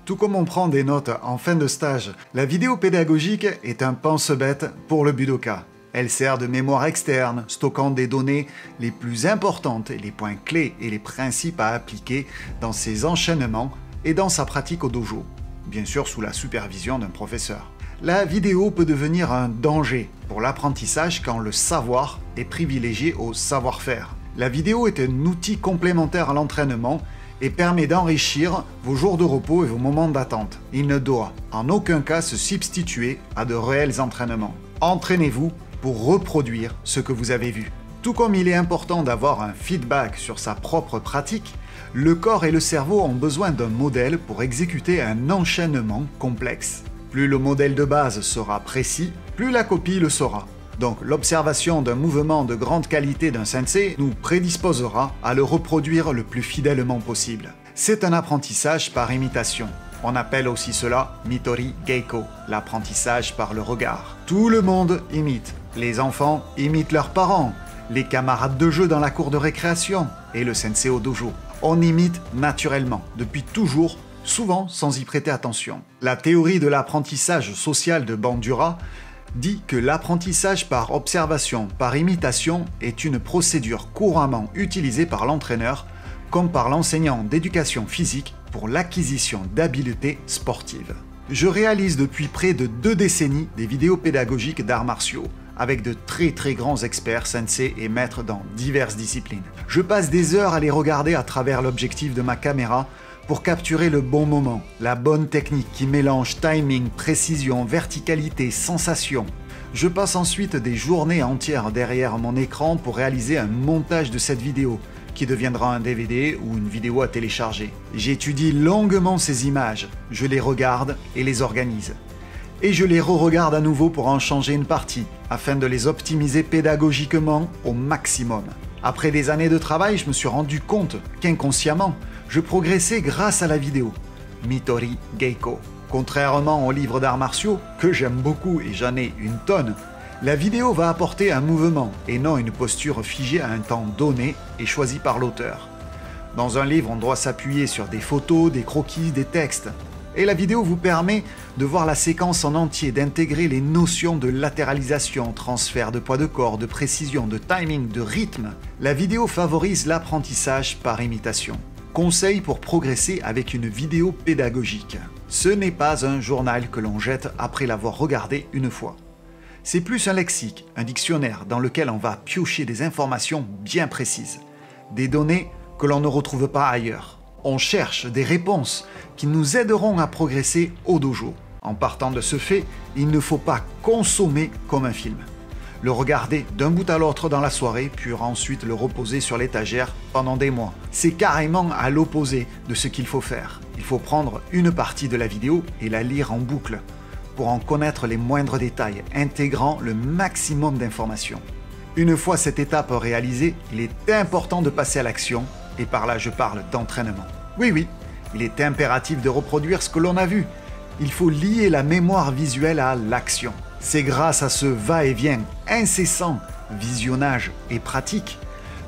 Tout comme on prend des notes en fin de stage, la vidéo pédagogique est un pense-bête pour le Budoka. Elle sert de mémoire externe, stockant des données les plus importantes, les points clés et les principes à appliquer dans ses enchaînements et dans sa pratique au dojo, bien sûr sous la supervision d'un professeur. La vidéo peut devenir un danger pour l'apprentissage quand le savoir est privilégié au savoir-faire. La vidéo est un outil complémentaire à l'entraînement et permet d'enrichir vos jours de repos et vos moments d'attente. Il ne doit en aucun cas se substituer à de réels entraînements. Entraînez-vous pour reproduire ce que vous avez vu. Tout comme il est important d'avoir un feedback sur sa propre pratique, le corps et le cerveau ont besoin d'un modèle pour exécuter un enchaînement complexe. Plus le modèle de base sera précis, plus la copie le sera. Donc l'observation d'un mouvement de grande qualité d'un sensei nous prédisposera à le reproduire le plus fidèlement possible. C'est un apprentissage par imitation. On appelle aussi cela Mitori Geiko, l'apprentissage par le regard. Tout le monde imite. Les enfants imitent leurs parents, les camarades de jeu dans la cour de récréation et le sensei au dojo. On imite naturellement, depuis toujours, souvent sans y prêter attention. La théorie de l'apprentissage social de Bandura dit que l'apprentissage par observation, par imitation, est une procédure couramment utilisée par l'entraîneur comme par l'enseignant d'éducation physique pour l'acquisition d'habiletés sportives. Je réalise depuis près de 2 décennies des vidéos pédagogiques d'arts martiaux, avec de très grands experts, sensei et maîtres dans diverses disciplines. Je passe des heures à les regarder à travers l'objectif de ma caméra pour capturer le bon moment, la bonne technique qui mélange timing, précision, verticalité, sensation. Je passe ensuite des journées entières derrière mon écran pour réaliser un montage de cette vidéo, qui deviendra un DVD ou une vidéo à télécharger. J'étudie longuement ces images, je les regarde et les organise. Et je les re-regarde à nouveau pour en changer une partie, afin de les optimiser pédagogiquement au maximum. Après des années de travail, je me suis rendu compte qu'inconsciemment, je progressais grâce à la vidéo. Mitori Geiko. Contrairement aux livres d'arts martiaux, que j'aime beaucoup et j'en ai une tonne, la vidéo va apporter un mouvement et non une posture figée à un temps donné et choisi par l'auteur. Dans un livre, on doit s'appuyer sur des photos, des croquis, des textes. Et la vidéo vous permet de voir la séquence en entier, d'intégrer les notions de latéralisation, transfert de poids de corps, de précision, de timing, de rythme. La vidéo favorise l'apprentissage par imitation. Conseil pour progresser avec une vidéo pédagogique. Ce n'est pas un journal que l'on jette après l'avoir regardé une fois. C'est plus un lexique, un dictionnaire dans lequel on va piocher des informations bien précises, des données que l'on ne retrouve pas ailleurs. On cherche des réponses qui nous aideront à progresser au dojo. En partant de ce fait, il ne faut pas consommer comme un film. Le regarder d'un bout à l'autre dans la soirée, puis ensuite le reposer sur l'étagère pendant des mois. C'est carrément à l'opposé de ce qu'il faut faire. Il faut prendre une partie de la vidéo et la lire en boucle, pour en connaître les moindres détails, intégrant le maximum d'informations. Une fois cette étape réalisée, il est important de passer à l'action, et par là je parle d'entraînement. Oui, il est impératif de reproduire ce que l'on a vu. Il faut lier la mémoire visuelle à l'action. C'est grâce à ce va-et-vient incessant, visionnage et pratique,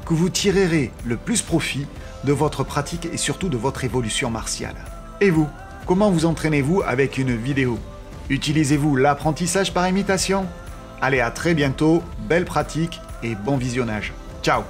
que vous tirerez le plus profit de votre pratique et surtout de votre évolution martiale. Et vous, comment vous entraînez-vous avec une vidéo ? Utilisez-vous l'apprentissage par imitation ? Allez, à très bientôt, belle pratique et bon visionnage. Ciao !